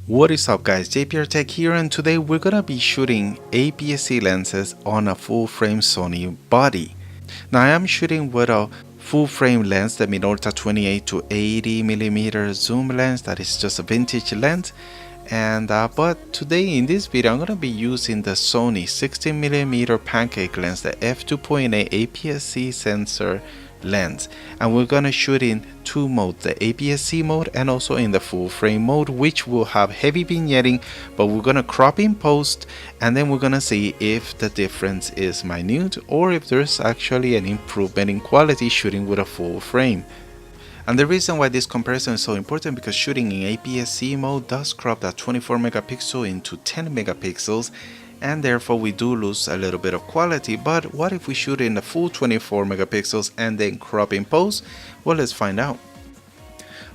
What is up guys, JPR Tech here, and today we're gonna be shooting APS-C lenses on a full frame Sony body. Now I am shooting with a full frame lens, the Minolta 28 to 80mm zoom lens. That is just a vintage lens. And but today in this video I'm gonna be using the Sony 16mm pancake lens, the f2.8 APS-C sensor lens, and we're gonna shoot in two modes, the APS-C mode and also in the full frame mode, which will have heavy vignetting, but we're gonna crop in post, and then we're gonna see if the difference is minute or if there's actually an improvement in quality shooting with a full frame. And the reason why this comparison is so important, because shooting in APS-C mode does crop that 24 megapixel into 10 megapixels, and therefore we do lose a little bit of quality. But what if we shoot in the full 24 megapixels and then crop in post? Well, let's find out.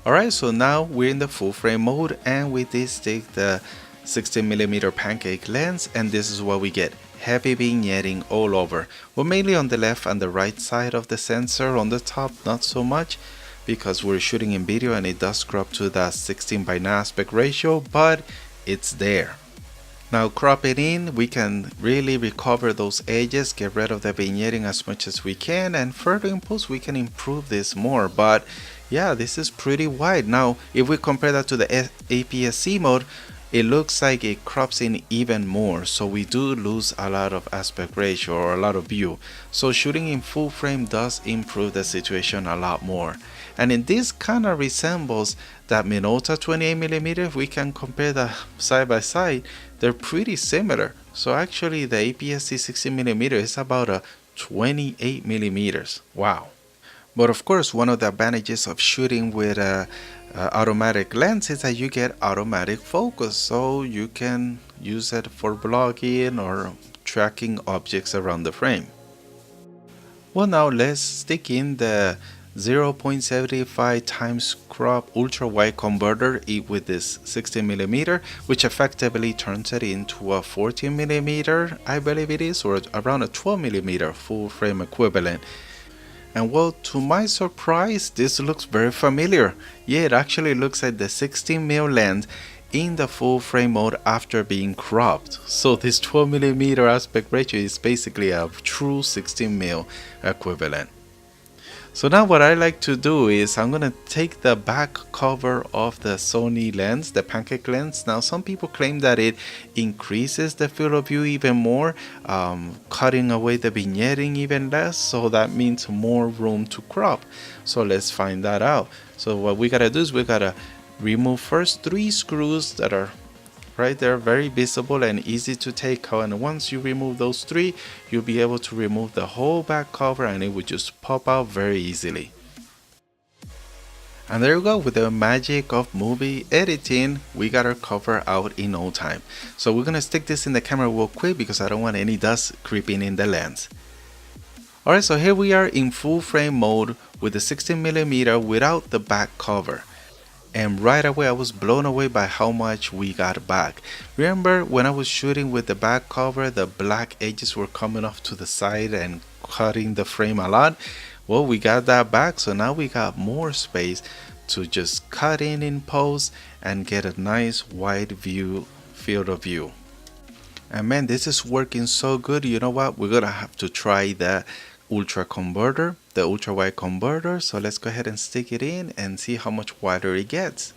Alright, so now we're in the full frame mode, and we did stick the 16mm pancake lens, and this is what we get. Heavy vignetting all over. Well, mainly on the left and the right side of the sensor. On the top, not so much, because we're shooting in video and it does crop to the 16:9 aspect ratio, but it's there. Now cropping in, we can really recover those edges, get rid of the vignetting as much as we can, and further in post we can improve this more. But yeah, this is pretty wide. Now if we compare that to the APS-C mode, it looks like it crops in even more, so we do lose a lot of aspect ratio or a lot of view. So shooting in full frame does improve the situation a lot more. And in this kind of resembles that Minolta 28mm. If we can compare that side by side, they're pretty similar. So actually the APS-C 16mm is about a 28mm. Wow. But of course, one of the advantages of shooting with a automatic lens is that you get automatic focus, so you can use it for vlogging or tracking objects around the frame. Well, now let's stick in the 0.75 times crop ultra-wide converter with this 16mm, which effectively turns it into a 14mm, I believe it is, or around a 12mm full frame equivalent. And well, to my surprise, this looks very familiar. Yeah, it actually looks like the 16mm lens in the full frame mode after being cropped. So this 12mm aspect ratio is basically a true 16mm equivalent. So now what I like to do is I'm gonna take the back cover of the Sony lens, the pancake lens. Now some people claim that it increases the field of view even more, cutting away the vignetting even less, so that means more room to crop. So let's find that out. So what we gotta do is we gotta remove first 3 screws that are right there, very visible and easy to take out, and once you remove those 3, you'll be able to remove the whole back cover and it will just pop out very easily. And there you go, with the magic of movie editing, we got our cover out in no time. So we're gonna stick this in the camera real quick because I don't want any dust creeping in the lens. Alright, so here we are in full frame mode with the 16mm without the back cover. And right away I was blown away by how much we got back. Remember when I was shooting with the back cover, the black edges were coming off to the side and cutting the frame a lot? Well, we got that back, so now we got more space to just cut in post and get a nice wide view, field of view. And man, this is working so good. You know what, we're gonna have to try the ultra-wide converter. So let's go ahead and stick it in and see how much wider it gets.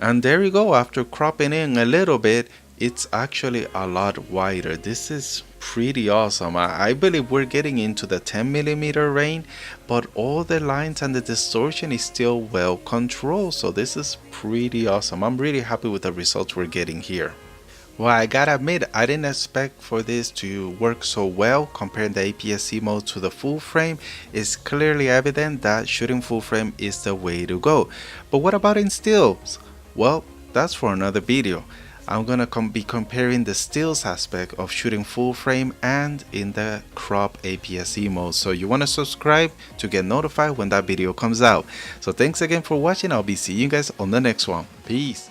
And there you go, after cropping in a little bit, it's actually a lot wider. This is pretty awesome. I believe we're getting into the 10mm range, but all the lines and the distortion is still well controlled. So this is pretty awesome. I'm really happy with the results we're getting here. Well, I gotta admit, I didn't expect for this to work so well. Comparing the APS-C mode to the full frame, it's clearly evident that shooting full frame is the way to go. But what about in stills? Well, that's for another video. I'm gonna be comparing the stills aspect of shooting full frame and in the crop APS-C mode. So you wanna subscribe to get notified when that video comes out. So thanks again for watching. I'll be seeing you guys on the next one. Peace.